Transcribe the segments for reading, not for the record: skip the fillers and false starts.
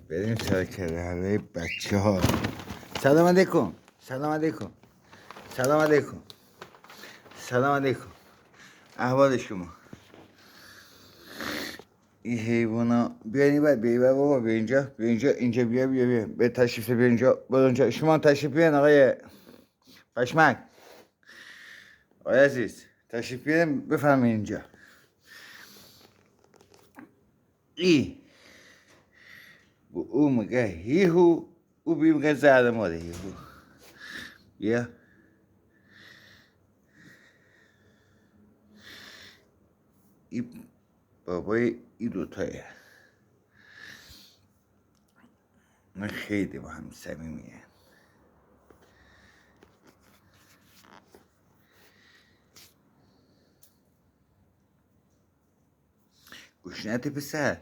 بریم سرکره همه بچه ها. سلام علیکم. سلام علیکم. سلام علیکم. سلام علیکم. احوال شما؟ این حیوانا بیاین این بر بیا بابا بیا اینجا بیا اینجا بیا به تشریف بیا اینجا برو اونجا شما تشریف بیاین آقای پشمک. آقای عزیز تشریف بیاین بفرمایید اینجا. او میگه هیهو او بی میگه زهر ماده هیهو. بیا این بابای این دوتایه. من خیلی با هم صمیمیه. گوش نده پسر،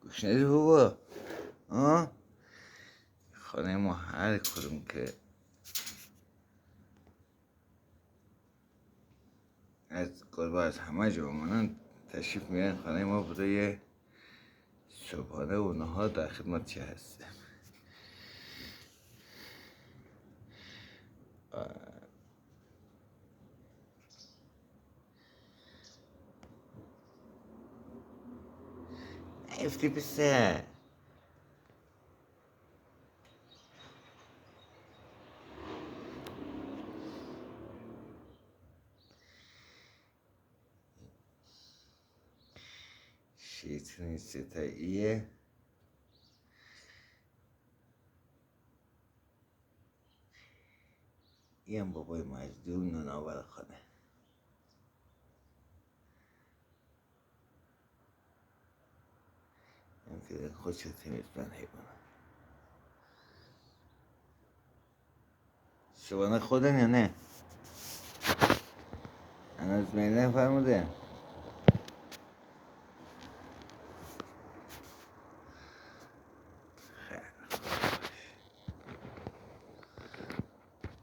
گوش نده بابا. خانه ما هر کدوم که از قربا از همه جا بمانن تشریف میارن خانه ما برای صبحانه و نهار در خدمت چه هستیم. افتی پسر. شیطونی ستاییه. این هم بابای مجدون نناور خانه. هم که خوش تمیز من حیبانه شبانه خودن یا نه؟ هنوز میله فرموده